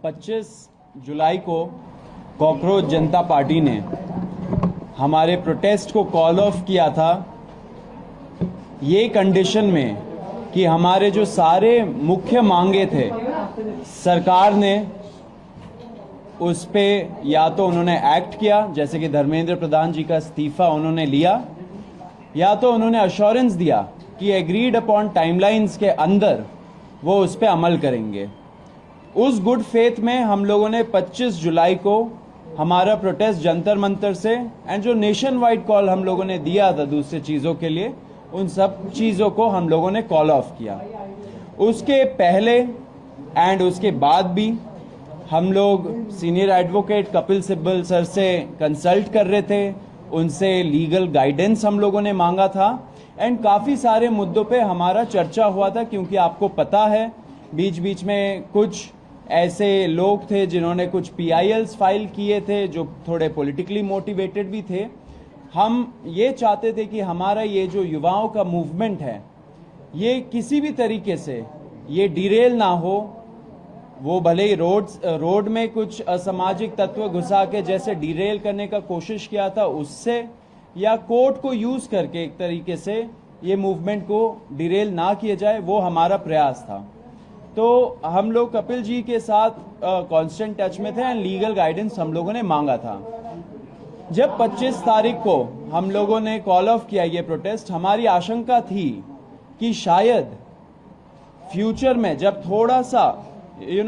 25 जुलाई को कॉकरोच जनता पार्टी ने हमारे प्रोटेस्ट को कॉल ऑफ किया था ये कंडीशन में कि हमारे जो सारे मुख्य मांगे थे सरकार ने उस पे या तो उन्होंने एक्ट किया, जैसे कि धर्मेंद्र प्रधान जी का इस्तीफा उन्होंने लिया, या तो उन्होंने अश्योरेंस दिया कि एग्रीड अपॉन टाइमलाइंस के अंदर वो उस पे अमल करेंगे। उस गुड फेथ में हम लोगों ने 25 जुलाई को हमारा प्रोटेस्ट जंतर मंतर से एंड जो नेशन वाइड कॉल हम लोगों ने दिया था दूसरी चीज़ों के लिए, उन सब चीज़ों को हम लोगों ने कॉल ऑफ किया। उसके पहले एंड उसके बाद भी हम लोग senior advocate Kapil Sibal sir से कंसल्ट कर रहे थे, उनसे लीगल गाइडेंस हम लोगों ने मांगा था एंड काफ़ी सारे मुद्दों पे हमारा चर्चा हुआ था, क्योंकि आपको पता है बीच बीच में कुछ ऐसे लोग थे जिन्होंने कुछ PILs फाइल किए थे जो थोड़े पॉलिटिकली मोटिवेटेड भी थे। हम ये चाहते थे कि हमारा ये जो युवाओं का मूवमेंट है ये किसी भी तरीके से ये डिरेल ना हो। वो भले ही रोड में कुछ असामाजिक तत्व घुसा के जैसे डिरेल करने का कोशिश किया था उससे, या कोर्ट को यूज करके एक तरीके से ये मूवमेंट को डिरेल ना किया जाए, वो हमारा प्रयास था। तो हम लोग कपिल जी के साथ कांस्टेंट टच में थे एंड लीगल गाइडेंस हम लोगों ने मांगा था। जब 25 तारीख को हम लोगों ने कॉल ऑफ किया ये प्रोटेस्ट, हमारी आशंका थी कि शायद फ्यूचर में जब थोड़ा सा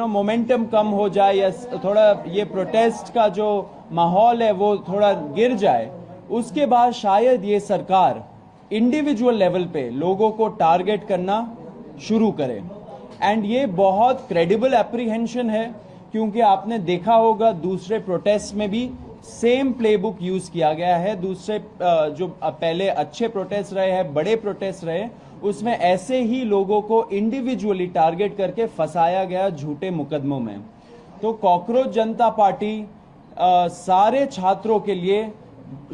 मोमेंटम कम हो जाए या थोड़ा ये प्रोटेस्ट का जो माहौल है वो थोड़ा गिर जाए, उसके बाद शायद ये सरकार इंडिविजुअल लेवल पे लोगों को टारगेट करना शुरू करे। एंड ये बहुत क्रेडिबल एप्रीहेंशन है, क्योंकि आपने देखा होगा दूसरे प्रोटेस्ट में भी सेम प्लेबुक यूज किया गया है। दूसरे जो पहले अच्छे प्रोटेस्ट रहे हैं, बड़े प्रोटेस्ट रहे, उसमें ऐसे ही लोगों को इंडिविजुअली टारगेट करके फंसाया गया झूठे मुकदमों में। तो कॉकरोच जनता पार्टी सारे छात्रों के लिए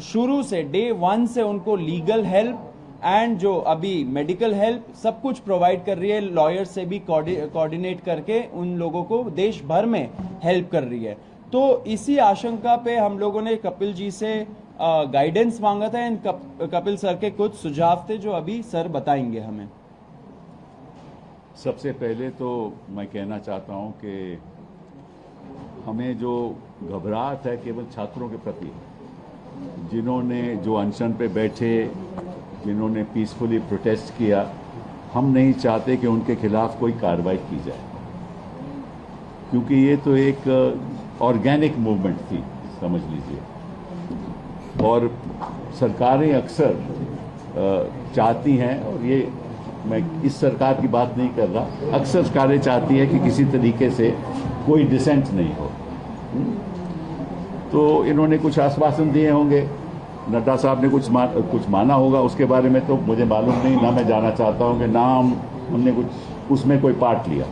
शुरू से डे 1 से उनको लीगल हेल्प एंड जो अभी मेडिकल हेल्प सब कुछ प्रोवाइड कर रही है। लॉयर से भी कोऑर्डिनेट करके उन लोगों को देश भर में हेल्प कर रही है। तो इसी आशंका पे हम लोगों ने कपिल जी से गाइडेंस मांगा था एंड कपिल सर के कुछ सुझाव थे जो अभी सर बताएंगे हमें। सबसे पहले तो मैं कहना चाहता हूं कि हमें जो घबराहट है केवल छात्रों के प्रति, जिन्होंने जो अनशन पे बैठे, जिन्होंने पीसफुली प्रोटेस्ट किया, हम नहीं चाहते कि उनके खिलाफ कोई कार्रवाई की जाए, क्योंकि ये तो एक ऑर्गेनिक मूवमेंट थी, समझ लीजिए। और सरकारें अक्सर चाहती हैं, और ये मैं इस सरकार की बात नहीं कर रहा, अक्सर सरकारें चाहती हैं कि किसी तरीके से कोई डिसेंट नहीं हो। तो इन्होंने कुछ आश्वासन दिए होंगे, नड्डा साहब ने कुछ माना होगा, उसके बारे में तो मुझे मालूम नहीं, ना मैं जाना चाहता हूं कि ना हमने कुछ उसमें कोई पार्ट लिया।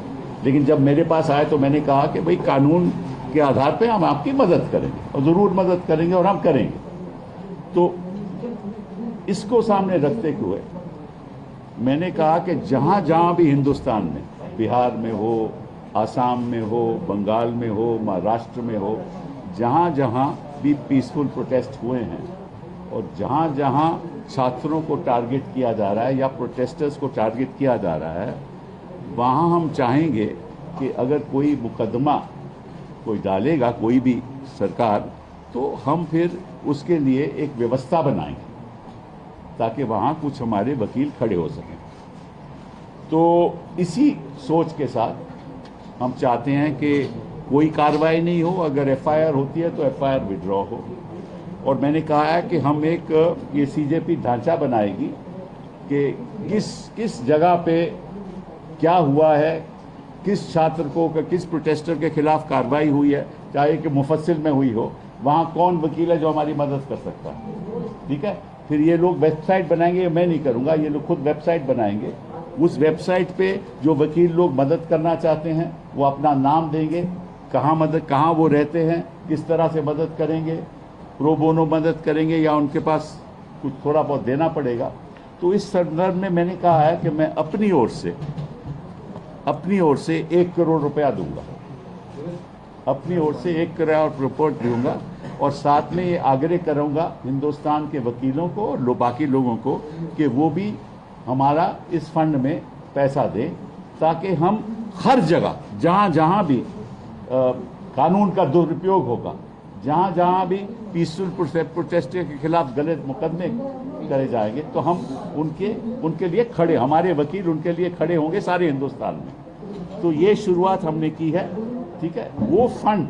लेकिन जब मेरे पास आए तो मैंने कहा कि भाई कानून के आधार पे हम आपकी मदद करेंगे, और ज़रूर मदद करेंगे और हम करेंगे। तो इसको सामने रखते हुए मैंने कहा कि जहां जहां भी हिंदुस्तान में, बिहार में हो, आसाम में हो, बंगाल में हो, महाराष्ट्र में हो, जहां जहां भी पीसफुल प्रोटेस्ट हुए हैं और जहां जहां छात्रों को टारगेट किया जा रहा है या प्रोटेस्टर्स को टारगेट किया जा रहा है, वहां हम चाहेंगे कि अगर कोई मुकदमा कोई डालेगा कोई भी सरकार, तो हम फिर उसके लिए एक व्यवस्था बनाएंगे ताकि वहां कुछ हमारे वकील खड़े हो सकें। तो इसी सोच के साथ हम चाहते हैं कि कोई कार्रवाई नहीं हो, अगर FIR होती है तो FIR विड्रॉ हो। और मैंने कहा है कि हम एक ये CJP ढांचा बनाएगी कि किस जगह पे क्या हुआ है, किस छात्र को, किस प्रोटेस्टर के खिलाफ कार्रवाई हुई है, चाहे कि मुफस्सिल में हुई हो, वहाँ कौन वकील है जो हमारी मदद कर सकता है। ठीक है, फिर ये लोग वेबसाइट बनाएंगे, मैं नहीं करूँगा, ये लोग खुद वेबसाइट बनाएंगे। उस वेबसाइट पे जो वकील लोग मदद करना चाहते हैं वो अपना नाम देंगे, कहाँ वो रहते हैं, किस तरह से मदद करेंगे, प्रो बोनो मदद करेंगे या उनके पास कुछ थोड़ा बहुत देना पड़ेगा। तो इस संदर्भ में मैंने कहा है कि मैं अपनी ओर से अपनी ओर से 1 करोड़ रुपया दूंगा, अपनी ओर से 1 करोड़ रिपोर्ट दूंगा और साथ में ये आग्रह करूंगा हिंदुस्तान के वकीलों को और बाकी लोगों को कि वो भी हमारा इस फंड में पैसा दें, ताकि हम हर जगह जहां जहां भी कानून का दुरुपयोग होगा, जहां जहां भी पीसफुल प्रोटेस्ट के खिलाफ गलत मुकदमे करे जाएंगे, तो हम उनके लिए खड़े, हमारे वकील उनके लिए खड़े होंगे सारे हिंदुस्तान में। तो ये शुरुआत हमने की है, ठीक है। वो फंड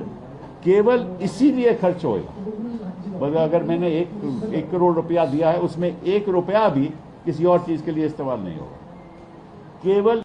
केवल इसीलिए खर्च होगा, अगर मैंने 1 करोड़ रुपया दिया है उसमें 1 रुपया भी किसी और चीज के लिए इस्तेमाल नहीं होगा, केवल